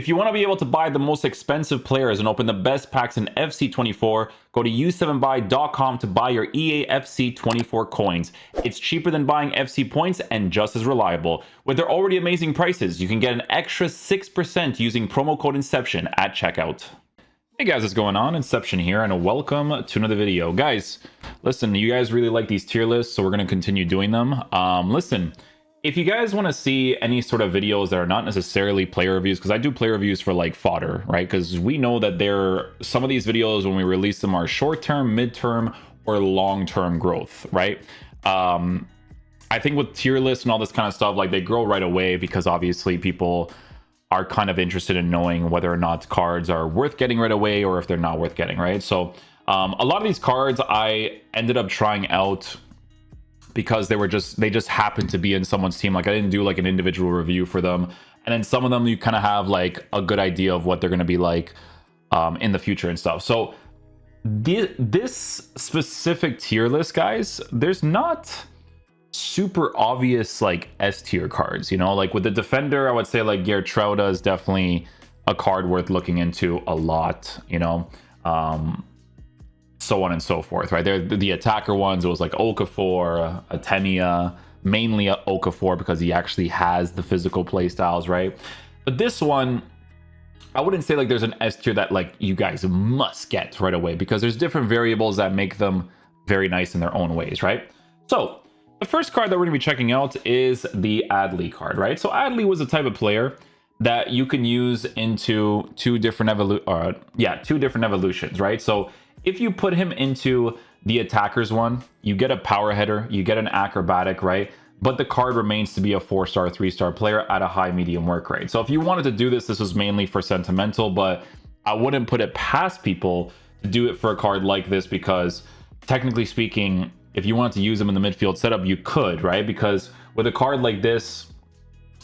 If you want to be able to buy the most expensive players and open the best packs in FC24, go to u7buy.com to buy your EA FC24 coins. It's cheaper than buying FC points and just as reliable. With their already amazing prices, you can get an extra 6% using promo code Inception at checkout. Hey guys, what's going on? Inception here, and welcome to another video. Guys, listen, you guys really like these tier lists, so we're going to continue doing them. Listen, if you guys want to see any sort of videos that are not necessarily player reviews, because I do player reviews for like fodder, right? Because we know that some of these videos when we release them are short-term, mid-term, or long-term growth, right? I think with tier lists and all this kind of stuff, like they grow right away because obviously people are kind of interested in knowing whether or not cards are worth getting right away or if they're not worth getting, right? So a lot of these cards I ended up trying out because they just happened to be in someone's team. Like I didn't do like an individual review for them, and then some of them you kind of have like a good idea of what they're going to be like in the future and stuff. So this specific tier list, guys, there's not super obvious like S tier cards, you know. Like with the defender, I would say like Gertruda is definitely a card worth looking into a lot, you know, so on and so forth, right? They're the attacker ones. It was like Okafor, Atemia, mainly Okafor because he actually has the physical play styles, right? But this one, I wouldn't say like there's an S tier that like you guys must get right away, because there's different variables that make them very nice in their own ways, right? So the first card that we're going to be checking out is the Adli card, right? So Adli was a type of player that you can use into two different evolutions, right? So if you put him into the attackers one, you get a power header, you get an acrobatic, right? But the card remains to be a 4-star, 3-star player at a high medium work rate. So if you wanted to do this, this was mainly for sentimental, but I wouldn't put it past people to do it for a card like this, because technically speaking, if you wanted to use him in the midfield setup, you could, right? Because with a card like this,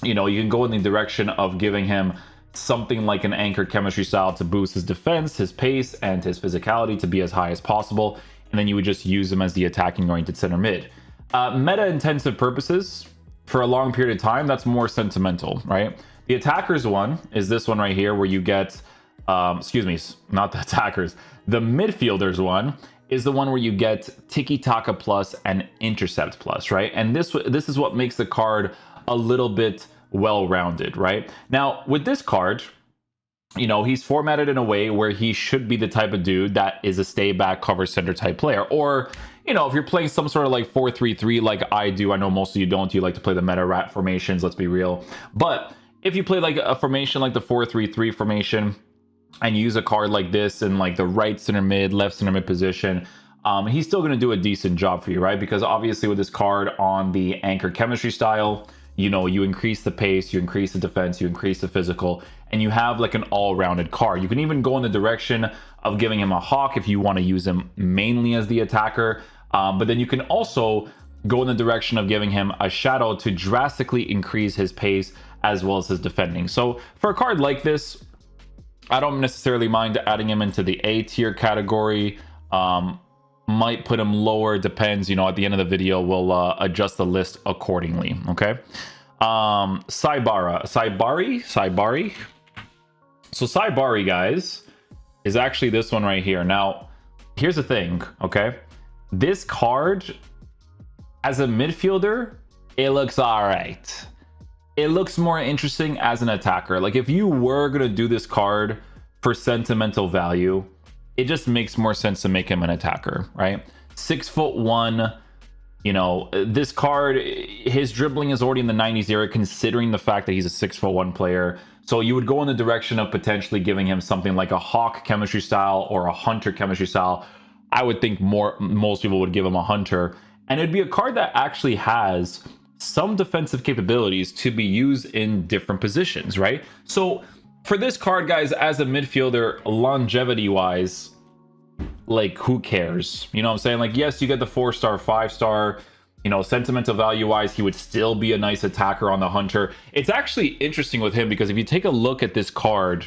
you know, you can go in the direction of giving him something like an anchored chemistry style to boost his defense, his pace, and his physicality to be as high as possible. And then you would just use him as the attacking oriented center mid. Meta intensive purposes for a long period of time, that's more sentimental, right? The attackers one is this one right here, where you get, excuse me, not the attackers. The midfielders one is the one where you get tiki-taka plus and intercept plus, right? And this is what makes the card a little bit well-rounded, right? Now, with this card, you know, he's formatted in a way where he should be the type of dude that is a stay back cover center type player. Or, you know, if you're playing some sort of like 4-3-3 like I do, I know most of you don't, you like to play the meta rat formations, let's be real. But if you play like a formation like the 4-3-3 formation and you use a card like this in like the right center mid, left center mid position, he's still going to do a decent job for you, right? Because obviously with this card on the anchor chemistry style, you know, you increase the pace, you increase the defense, you increase the physical, and you have like an all-rounded card. You can even go in the direction of giving him a hawk if you want to use him mainly as the attacker, but then you can also go in the direction of giving him a shadow to drastically increase his pace as well as his defending. So for a card like this, I don't necessarily mind adding him into the A tier category. Might put him lower, depends, you know, at the end of the video we'll adjust the list accordingly. Okay. Saibari. So Saibari, guys, is actually this one right here. Now here's the thing, okay, this card as a midfielder, it looks all right. It looks more interesting as an attacker. Like if you were gonna do this card for sentimental value, it just makes more sense to make him an attacker, right? 6'1", you know, this card, his dribbling is already in the 90s era, considering the fact that he's a 6'1" player. So you would go in the direction of potentially giving him something like a hawk chemistry style or a hunter chemistry style. I would think most people would give him a hunter, and it'd be a card that actually has some defensive capabilities to be used in different positions, right? So for this card, guys, as a midfielder, longevity wise, like who cares? You know what I'm saying? Like, yes, you get the 4-star, 5-star, you know, sentimental value wise, he would still be a nice attacker on the hunter. It's actually interesting with him because if you take a look at this card,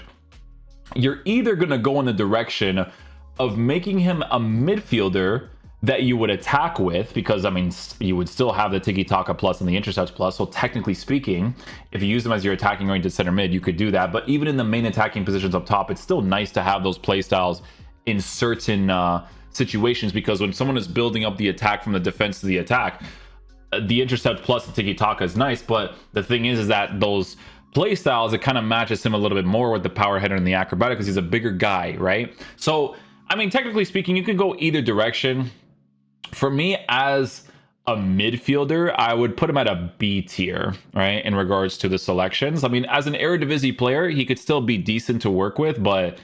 you're either going to go in the direction of making him a midfielder that you would attack with, because I mean you would still have the Tiki Taka plus and the Intercept plus, so technically speaking, if you use them as your attacking oriented center mid, you could do that. But even in the main attacking positions up top, it's still nice to have those playstyles in certain situations, because when someone is building up the attack from the defense to the attack, the Intercept plus the Tiki Taka is nice, but the thing is that those playstyles, it kind of matches him a little bit more with the power header and the acrobatic, because he's a bigger guy, right? So I mean, technically speaking, you can go either direction. For me, as a midfielder, I would put him at a B tier, right, in regards to the selections. I mean, as an Eredivisie player, he could still be decent to work with, but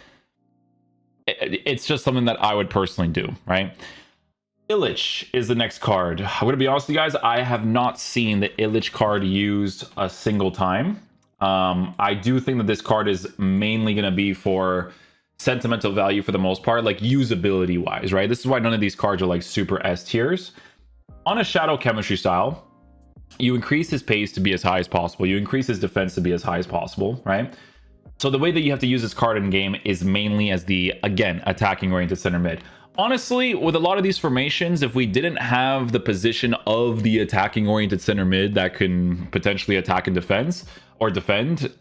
it's just something that I would personally do, right? Ilic is the next card. I'm going to be honest with you guys, I have not seen the Ilic card used a single time. I do think that this card is mainly going to be for sentimental value for the most part, like usability wise, right? This is why none of these cards are like super S tiers. On a shadow chemistry style, you increase his pace to be as high as possible. You increase his defense to be as high as possible, right? So the way that you have to use this card in game is mainly as the, again, attacking oriented center mid. Honestly, with a lot of these formations, if we didn't have the position of the attacking oriented center mid that can potentially attack and defend,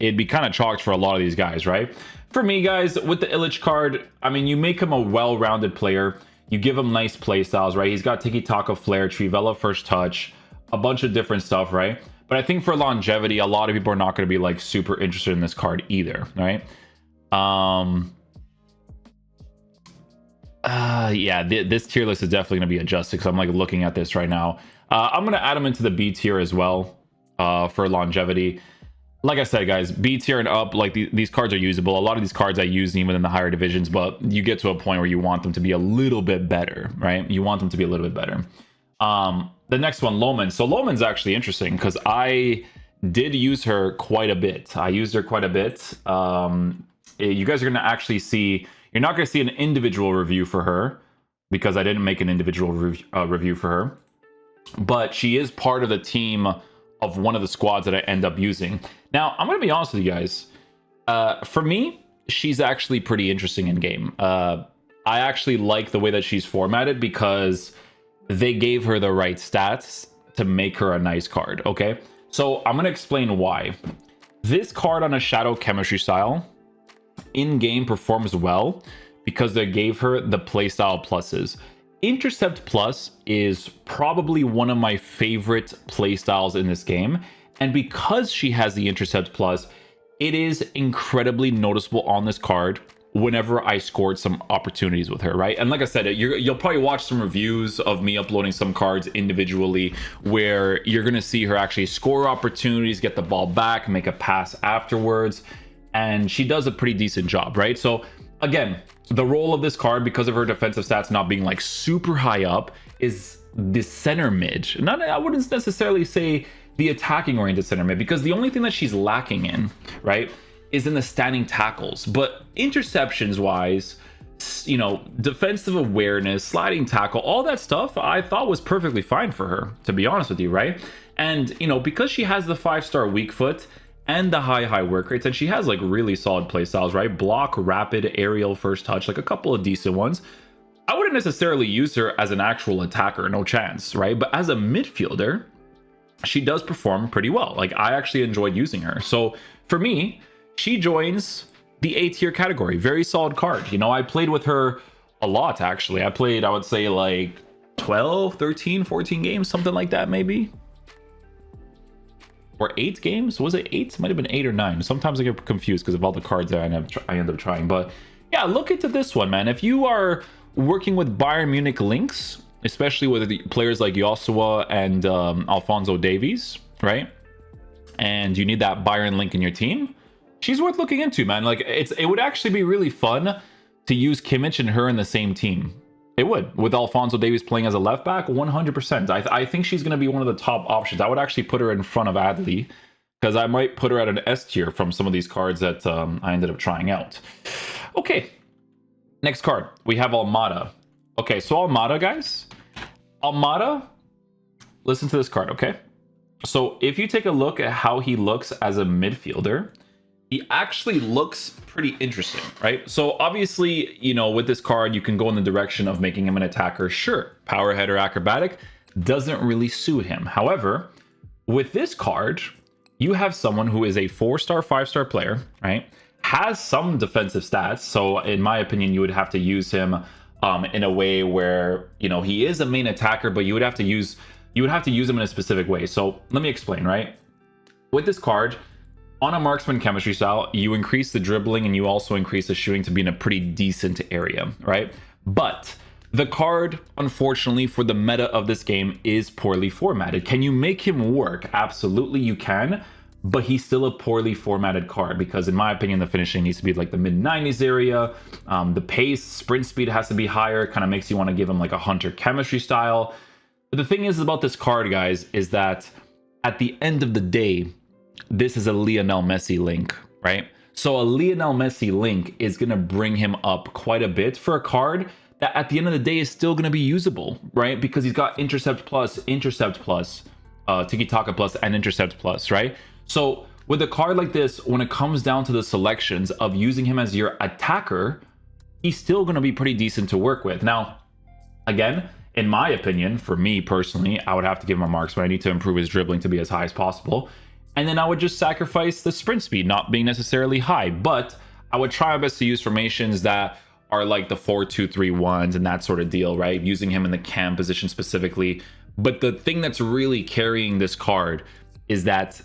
it'd be kind of chalked for a lot of these guys, right? For me, guys, with the Ilic card, I mean, you make him a well-rounded player. You give him nice play styles, right? He's got Tiki Taka, Flare, Trivela, First Touch, a bunch of different stuff, right? But I think for longevity, a lot of people are not going to be like super interested in this card either, right? Yeah, this tier list is definitely going to be adjusted, because I'm like looking at this right now. I'm going to add him into the B tier as well for longevity. Like I said, guys, B tier and up, like these cards are usable. A lot of these cards I use even in the higher divisions, but you get to a point where you want them to be a little bit better, right? You want them to be a little bit better. The next one, Loman. So Loman's actually interesting, because I did use her quite a bit. I used her quite a bit. You guys are going to actually see, you're not going to see an individual review for her, because I didn't make an individual review for her. But she is part of the team of one of the squads that I end up using. Now, I'm going to be honest with you guys. For me, she's actually pretty interesting in game. I actually like the way that she's formatted, because they gave her the right stats to make her a nice card, okay? So I'm going to explain why. This card on a shadow chemistry style in-game performs well because they gave her the playstyle pluses. Intercept Plus is probably one of my favorite playstyles in this game, and because she has the Intercept Plus, it is incredibly noticeable on this card whenever I scored some opportunities with her, right? And like I said, you'll probably watch some reviews of me uploading some cards individually where you're going to see her actually score opportunities, get the ball back, make a pass afterwards, and she does a pretty decent job, right? So again, the role of this card, because of her defensive stats not being like super high up, is the center mid. I wouldn't necessarily say the attacking oriented center mid, because the only thing that she's lacking in, right, is in the standing tackles. But interceptions wise, you know, defensive awareness, sliding tackle, all that stuff I thought was perfectly fine for her, to be honest with you, right? And, you know, because she has the 5-star weak foot and the high work rates, and she has like really solid play styles, right? Block, rapid, aerial, first touch, like a couple of decent ones. I wouldn't necessarily use her as an actual attacker, no chance, right? But as a midfielder, she does perform pretty well. Like, I actually enjoyed using her. So for me, she joins the A tier category. Very solid card. You know, I played with her a lot, actually. I played, I would say, like 12, 13, 14 games, something like that, maybe. Or 8 games? Was it 8? Might have been 8 or 9. Sometimes I get confused because of all the cards that I end up trying. But yeah, look into this one, man. If you are working with Bayern Munich links, especially with the players like Joshua and Alphonso Davies, right? And you need that Bayern link in your team, she's worth looking into, man. Like, it would actually be really fun to use Kimmich and her in the same team. It would, with Alphonso Davies playing as a left back, 100%. I think she's going to be one of the top options. I would actually put her in front of Adli, because I might put her at an S tier from some of these cards that I ended up trying out. Okay, next card. We have Almada. Okay, so Almada, guys. Almada, listen to this card, okay? So if you take a look at how he looks as a midfielder, he actually looks pretty interesting, right? So obviously, you know, with this card, you can go in the direction of making him an attacker. Sure, power header acrobatic doesn't really suit him. However, with this card, you have someone who is a 4-star, 5-star player, right? Has some defensive stats. So in my opinion, you would have to use him in a way where, you know, he is a main attacker, but you would have to use him in a specific way. So let me explain, right? With this card, on a marksman chemistry style, you increase the dribbling and you also increase the shooting to be in a pretty decent area, right? But the card, unfortunately, for the meta of this game is poorly formatted. Can you make him work? Absolutely, you can, but he's still a poorly formatted card because, in my opinion, the finishing needs to be like the mid-90s area. The pace, sprint speed has to be higher. Kind of makes you want to give him like a hunter chemistry style. But the thing is about this card, guys, is that at the end of the day, this is a Lionel Messi link, right? So a Lionel Messi link is going to bring him up quite a bit for a card that at the end of the day is still going to be usable, right? Because he's got intercept plus, tiki-taka plus, and intercept plus, right? So with a card like this, when it comes down to the selections of using him as your attacker, he's still going to be pretty decent to work with. Now, again, in my opinion, for me personally, I would have to give him a marks, but I need to improve his dribbling to be as high as possible. And then I would just sacrifice the sprint speed not being necessarily high, but I would try my best to use formations that are like the 4-2-3-1s and that sort of deal, right? Using him in the cam position specifically. But the thing that's really carrying this card is that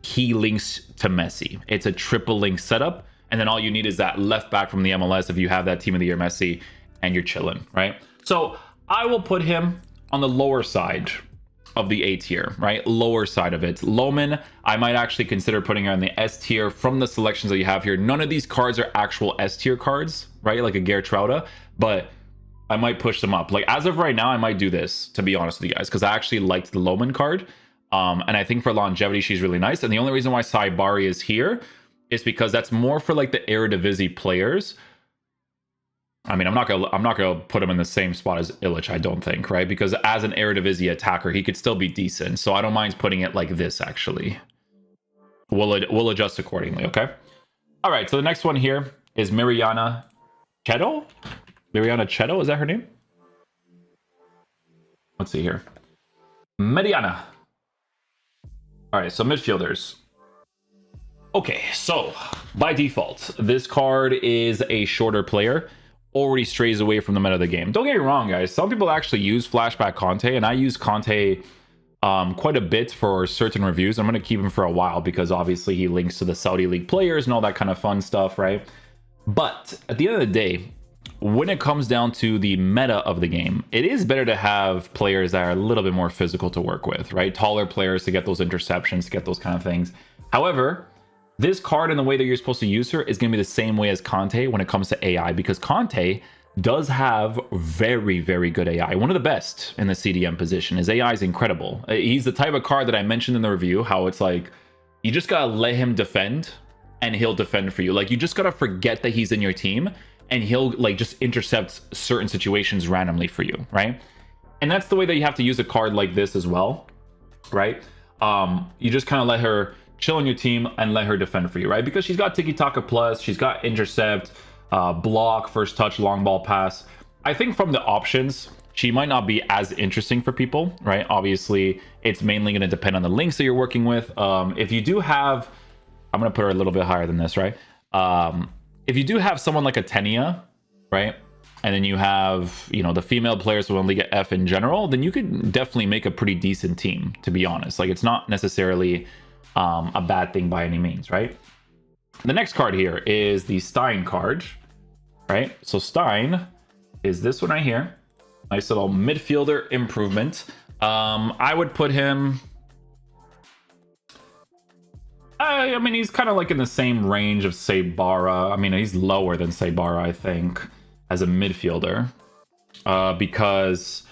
he links to Messi. It's a triple link setup. And then all you need is that left back from the MLS if you have that team of the year Messi and you're chilling, right? So I will put him on the lower side of the A tier, right? Lower side of it. Loman, I might actually consider putting her on the S tier from the selections that you have here. None of these cards are actual S tier cards, right? Like a Gertruda, but I might push them up. Like as of right now, I might do this, to be honest with you guys, because I actually liked the Loman card. And I think for longevity, she's really nice. And the only reason why Saibari is here is because that's more for like the Eredivisie players. I mean, I'm not gonna put him in the same spot as Ilic, I don't think, right? Because as an Eredivisie attacker, he could still be decent. So I don't mind putting it like this, actually. We'll adjust accordingly, okay? All right, so the next one here is Marianaceo? Marianaceo, is that her name? Let's see here. Mariana. All right, so midfielders. Okay, so by default, this card is a shorter player. Already strays away from the meta of the game. Don't get me wrong, guys. Some people actually use flashback Conte, and I use Conte quite a bit for certain reviews. I'm going to keep him for a while because obviously he links to the Saudi League players and all that kind of fun stuff, right? But at the end of the day, when it comes down to the meta of the game, it is better to have players that are a little bit more physical to work with, right? Taller players to get those interceptions, to get those kind of things. However, this card and the way that you're supposed to use her is going to be the same way as Conte when it comes to AI, because Conte does have very, very good AI. One of the best in the CDM position. His AI is incredible. He's the type of card that I mentioned in the review, how it's like, you just got to let him defend and he'll defend for you. Like, you just got to forget that he's in your team and he'll like just intercept certain situations randomly for you, right? And that's the way that you have to use a card like this as well, right? You just kind of let her chill on your team and let her defend for you, right? Because she's got tiki-taka plus, she's got intercept, block, first touch, long ball pass. I think from the options, she might not be as interesting for people, right? Obviously, it's mainly going to depend on the links that you're working with. If you do have, I'm going to put her a little bit higher than this, right? If you do have someone like a Tenia, right? And then you have, you know, the female players who only get F in general, then you could definitely make a pretty decent team, to be honest. Like, it's not necessarily a bad thing by any means, right? The next card here is the Stein card, right? So Stein is this one right here. Nice little midfielder improvement. I would put him, I mean, he's kind of like in the same range of Saibara. I mean, he's lower than Saibara, I think, as a midfielder, because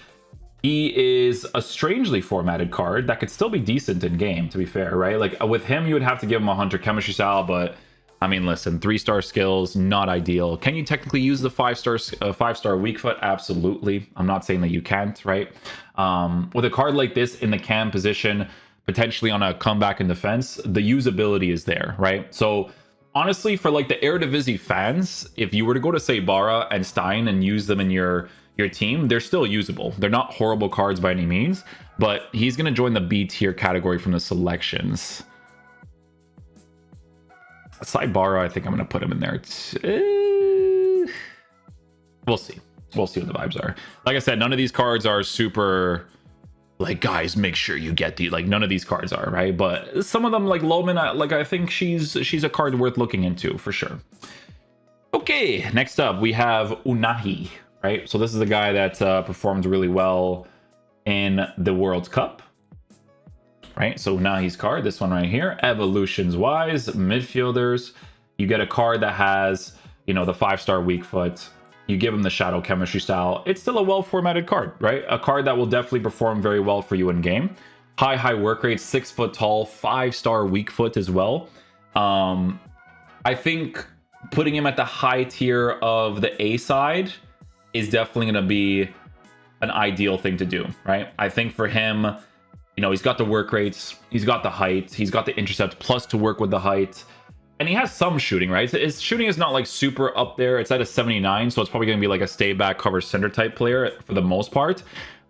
he is a strangely formatted card that could still be decent in game, to be fair, right? Like, with him, you would have to give him a hunter chemistry style, but I mean, listen, 3-star skills, not ideal. Can you technically use the 5-star weak foot? Absolutely. I'm not saying that you can't, right? With a card like this in the cam position, potentially on a comeback in defense, the usability is there, right? So honestly, for like the Eredivisie fans, if you were to go to Saibara and Stein and use them in your team, they're still usable. They're not horrible cards by any means, but he's going to join the B tier category from the selections. Saibara, I think I'm going to put him in there. We'll see. We'll see what the vibes are. Like I said, none of these cards are super like, guys, make sure you get the, like, none of these cards are, right? But some of them, like Loman, like, I think she's a card worth looking into for sure. Okay, next up we have Unahi, right? So this is a guy that performed really well in the World Cup, right? So Unahi's card, this one right here, evolutions wise, midfielders, you get a card that has, you know, the 5-star weak foot. You give him the shadow chemistry style. It's still a well-formatted card, right? A card that will definitely perform very well for you in game. High work rate, 6 foot tall, 5-star weak foot as well. I think putting him at the high tier of the A side is definitely going to be an ideal thing to do, right? I think for him, you know, he's got the work rates, he's got the height, he's got the intercept plus to work with the height. And he has some shooting, right? His shooting is not like super up there. It's at a 79, so it's probably going to be like a stay back, cover center type player for the most part.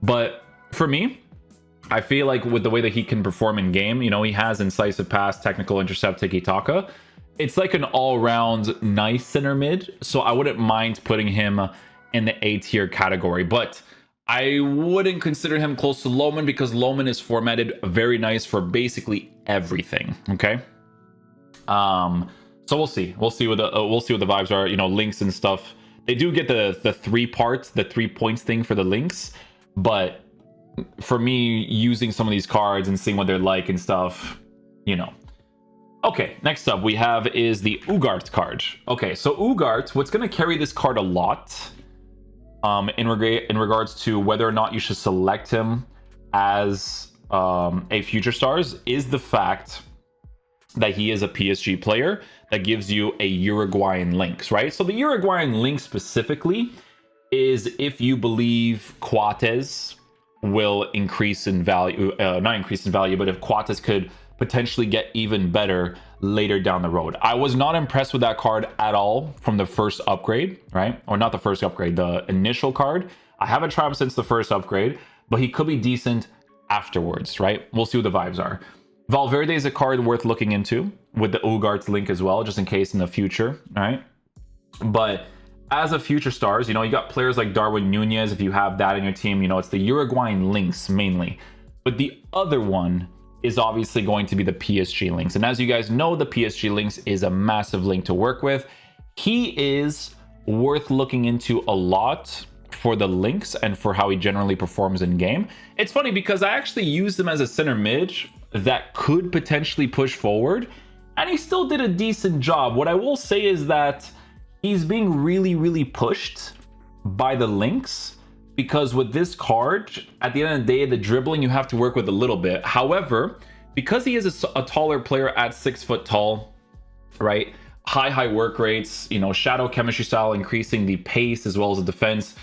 But for me, I feel like with the way that he can perform in game, you know, he has incisive pass, technical intercept, tiki-taka. It's like an all-round nice center mid, so I wouldn't mind putting him in the A tier category. But I wouldn't consider him close to Loman because Loman is formatted very nice for basically everything, okay? So we'll see what the vibes are, you know, links and stuff. They do get the 3 parts, the 3 points thing for the links, but for me, using some of these cards and seeing what they're like and stuff, you know. Okay, next up we have is the Ugarte card. Okay, so Ugarte, what's going to carry this card a lot in regards to whether or not you should select him as a future stars is the fact that he is a PSG player that gives you a Uruguayan links, right? So the Uruguayan link specifically is if you believe Coates will increase in value, not increase in value, but if Coates could potentially get even better later down the road. I was not impressed with that card at all from the first upgrade, right? Or not the first upgrade, the initial card. I haven't tried him since the first upgrade, but he could be decent afterwards, right? We'll see what the vibes are. Valverde is a card worth looking into with the Ugarte link as well, just in case in the future, right? But as a future stars, you know, you got players like Darwin Nunez. If you have that in your team, you know, it's the Uruguayan links mainly. But the other one is obviously going to be the PSG links. And as you guys know, the PSG links is a massive link to work with. He is worth looking into a lot for the links and for how he generally performs in game. It's funny because I actually used him as a center mid that could potentially push forward, and he still did a decent job. What I will say is that he's being really pushed by the links, because with this card, at the end of the day, the dribbling you have to work with a little bit. However, because he is a taller player at 6 foot tall, right? High work rates, you know, shadow chemistry style, increasing the pace as well as the defense.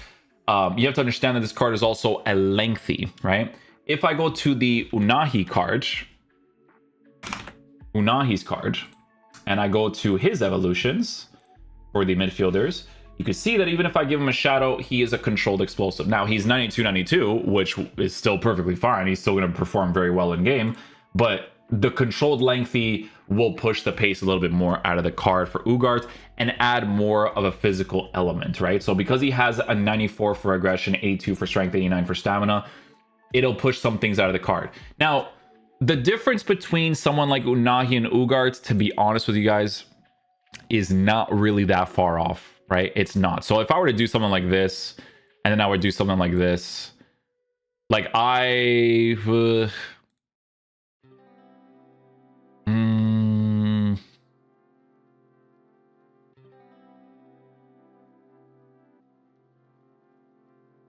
You have to understand that this card is also a lengthy, right? If I go to the Unahi's card, and I go to his evolutions for the midfielders, you can see that even if I give him a shadow, he is a controlled explosive. Now, he's 92, which is still perfectly fine. He's still going to perform very well in game, but the controlled lengthy will push the pace a little bit more out of the card for Ugarte and add more of a physical element, right? So because he has a 94 for aggression, 82 for strength, 89 for stamina, it'll push some things out of the card. Now, the difference between someone like Unahi and Ugarte, to be honest with you guys, is not really that far off, right? It's not. So if I were to do something like this, and then I would do something like this, like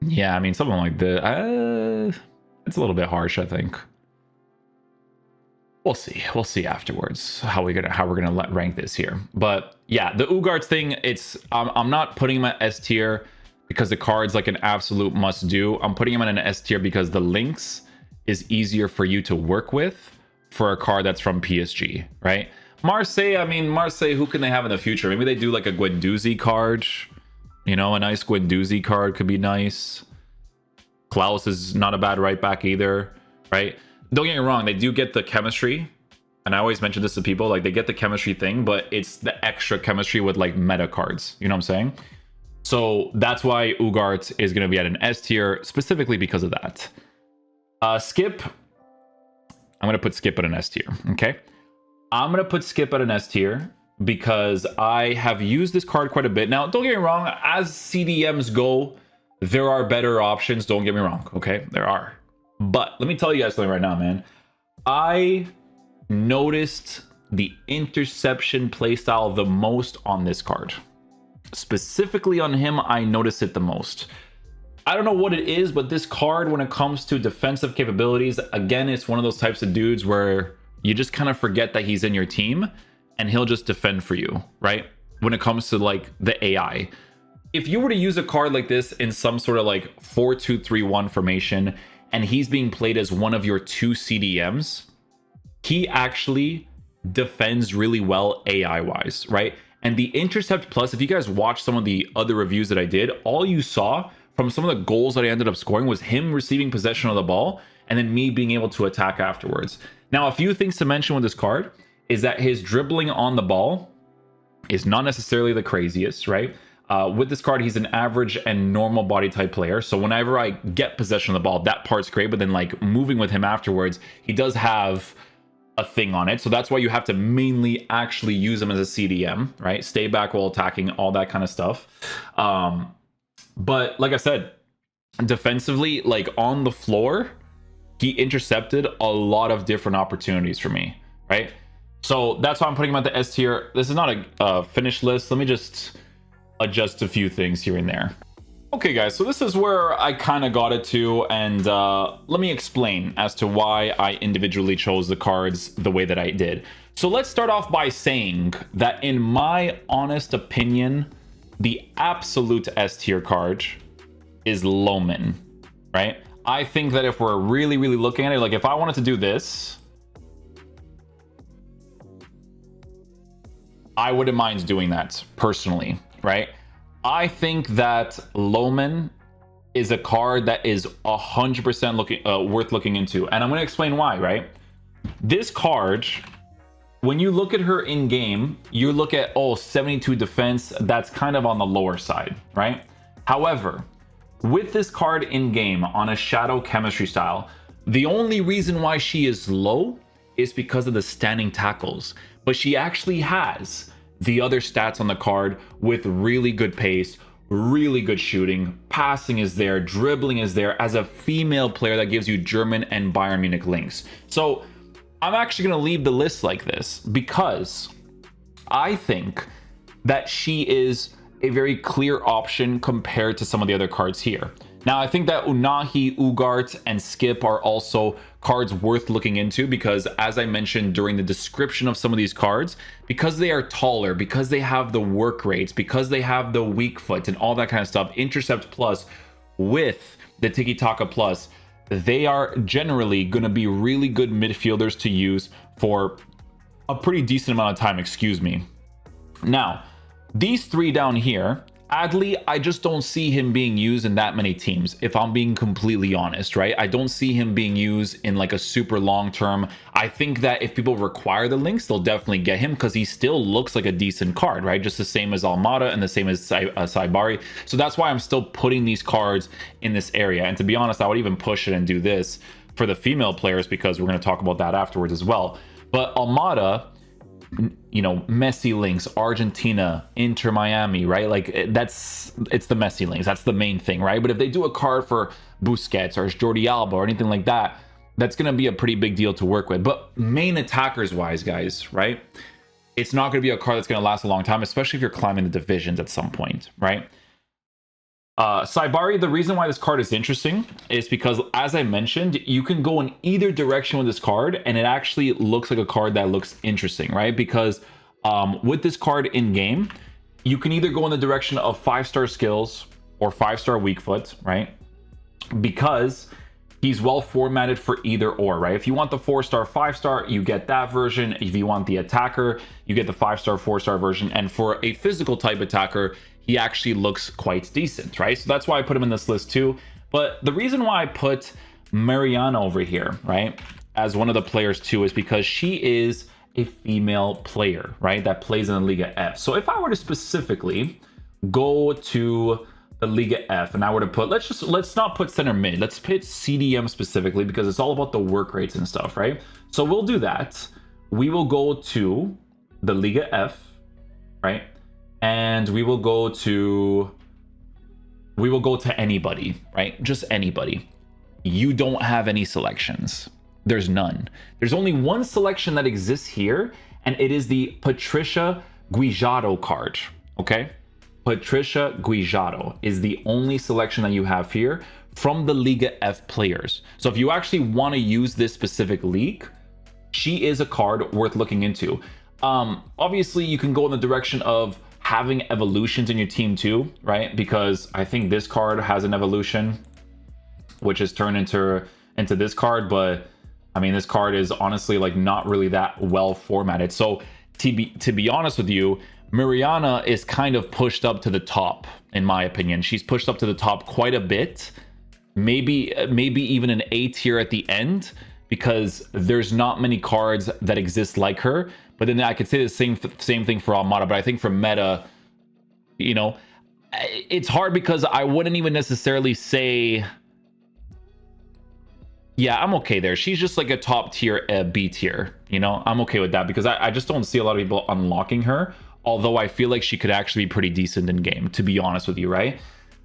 yeah, I mean, something like this, it's a little bit harsh, I think. We'll see afterwards how we're gonna rank this here. But yeah, the Ugarte thing, it's I'm not putting him at S tier because the card's like an absolute must do. I'm putting him in an S tier because the links is easier for you to work with for a card that's from PSG, right? Marseille, I mean, Marseille, who can they have in the future? Maybe they do like a Guendouzi card. You know, a nice Guendouzi card could be nice. Klaus is not a bad right back either, right? Don't get me wrong, they do get the chemistry. And I always mention this to people, like they get the chemistry thing, but it's the extra chemistry with like meta cards. You know what I'm saying? So that's why Ugarte is going to be at an S tier, specifically because of that. Skipp, I'm going to put Skipp at an S tier, okay? I'm going to put Skipp at an S tier because I have used this card quite a bit. Now, don't get me wrong, as CDMs go, there are better options. Don't get me wrong, okay? There are. But let me tell you guys something right now, man. I noticed the interception playstyle the most on this card. Specifically on him, I noticed it the most. I don't know what it is, but this card, when it comes to defensive capabilities, again, it's one of those types of dudes where you just kind of forget that he's in your team and he'll just defend for you, right? When it comes to like the AI. If you were to use a card like this in some sort of like 4-2-3-1 formation and he's being played as one of your 2 CDMs, he actually defends really well AI wise, right? And the intercept plus, if you guys watch some of the other reviews that I did, all you saw from some of the goals that I ended up scoring was him receiving possession of the ball and then me being able to attack afterwards. Now, a few things to mention with this card is that his dribbling on the ball is not necessarily the craziest, right? With this card, he's an average and normal body type player. So whenever I get possession of the ball, that part's great. But then like moving with him afterwards, he does have a thing on it. So that's why you have to mainly actually use him as a CDM, right? Stay back while attacking, all that kind of stuff. But like I said, defensively, like on the floor, he intercepted a lot of different opportunities for me, right? So that's why I'm putting him at the S tier. This is not a finished list. Let me just adjust a few things here and there. Okay, guys, so this is where I kind of got it to, and let me explain as to why I individually chose the cards the way that I did. So let's start off by saying that in my honest opinion, the absolute S tier card is Laimer, right? I think that if we're really, really looking at it, like if I wanted to do this, I wouldn't mind doing that personally, right? I think that Laimer is a card that is 100% worth looking into. And I'm going to explain why, right? This card, when you look at her in game, you look at, 72 defense, that's kind of on the lower side, right? However, with this card in game on a shadow chemistry style, the only reason why she is low is because of the standing tackles. But she actually has the other stats on the card with really good pace, really good shooting, passing is there, dribbling is there, as a female player that gives you German and Bayern Munich links. So I'm actually going to leave the list like this because I think that she is a very clear option compared to some of the other cards here. Now, I think that Unahi, Ugarte, and Skipp are also cards worth looking into because, as I mentioned during the description of some of these cards, because they are taller, because they have the work rates, because they have the weak foot and all that kind of stuff, Intercept Plus with the Tiki Taka Plus, they are generally going to be really good midfielders to use for a pretty decent amount of time, excuse me. Now, these three down here, Adli, I just don't see him being used in that many teams, if I'm being completely honest, right? I don't see him being used in like a super long term. I think that if people require the links, they'll definitely get him because he still looks like a decent card, right? Just the same as Almada and the same as Saari. So that's why I'm still putting these cards in this area. And to be honest, I would even push it and do this for the female players because we're going to talk about that afterwards as well. But Almada, you know, Messi links, Argentina, Inter Miami, right? Like it's the Messi links. That's the main thing, right? But if they do a card for Busquets or Jordi Alba or anything like that, that's going to be a pretty big deal to work with. But main attackers wise, guys, right? It's not going to be a card that's going to last a long time, especially if you're climbing the divisions at some point, right? Saari, the reason why this card is interesting is because, as I mentioned, you can go in either direction with this card and it actually looks like a card that looks interesting, right? Because with this card in game, you can either go in the direction of 5-star skills or 5-star weak foot, right? Because he's well formatted for either or, right? If you want the 4-star, 5-star, you get that version. If you want the attacker, you get the 5-star, 4-star version. And for a physical type attacker, he actually looks quite decent, right? So that's why I put him in this list too. But the reason why I put Mariana over here, right, as one of the players too, is because she is a female player, right, that plays in the Liga F. So if I were to specifically go to the Liga F and I were to put, let's not put center mid, let's put CDM specifically, because it's all about the work rates and stuff, right? So we'll do that. We will go to the Liga F, right? And we will go to anybody, right? Just anybody. You don't have any selections. There's none. There's only one selection that exists here, and it is the Patricia Guijardo card, okay? Patricia Guijardo is the only selection that you have here from the Liga F players. So if you actually want to use this specific league, she is a card worth looking into. Obviously, you can go in the direction of having evolutions in your team too, right? Because I think this card has an evolution, which is turned into this card, but I mean, this card is honestly like not really that well formatted. So to be honest with you, Mariana is kind of pushed up to the top, in my opinion. She's pushed up to the top quite a bit, maybe even an A tier at the end, because there's not many cards that exist like her. But then I could say the same thing for Almada, but I think for meta, you know, it's hard because I wouldn't even necessarily say, yeah, I'm okay there. She's just like a top tier B tier, you know. I'm okay with that because I just don't see a lot of people unlocking her, although I feel like she could actually be pretty decent in game, to be honest with you, right?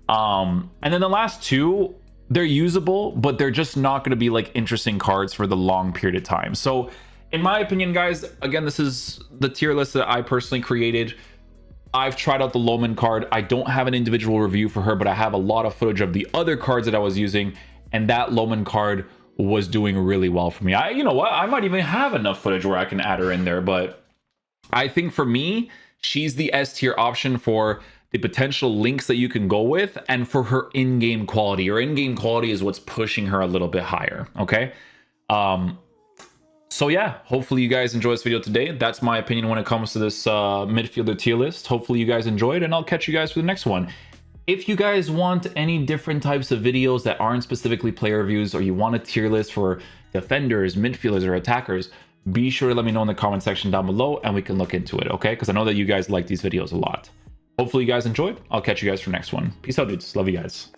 And then the last two, they're usable, but they're just not going to be like interesting cards for the long period of time. So in my opinion, guys, again, this is the tier list that I personally created. I've tried out the Laimer card. I don't have an individual review for her, but I have a lot of footage of the other cards that I was using, and that Laimer card was doing really well for me. You know what? I might even have enough footage where I can add her in there, but I think for me, she's the S tier option for the potential links that you can go with and for her in-game quality. Her in-game quality is what's pushing her a little bit higher, okay? So yeah, hopefully you guys enjoyed this video today. That's my opinion when it comes to this midfielder tier list. Hopefully you guys enjoyed, and I'll catch you guys for the next one. If you guys want any different types of videos that aren't specifically player reviews, or you want a tier list for defenders, midfielders, or attackers, be sure to let me know in the comment section down below and we can look into it, okay? Because I know that you guys like these videos a lot. Hopefully you guys enjoyed. I'll catch you guys for the next one. Peace out, dudes. Love you guys.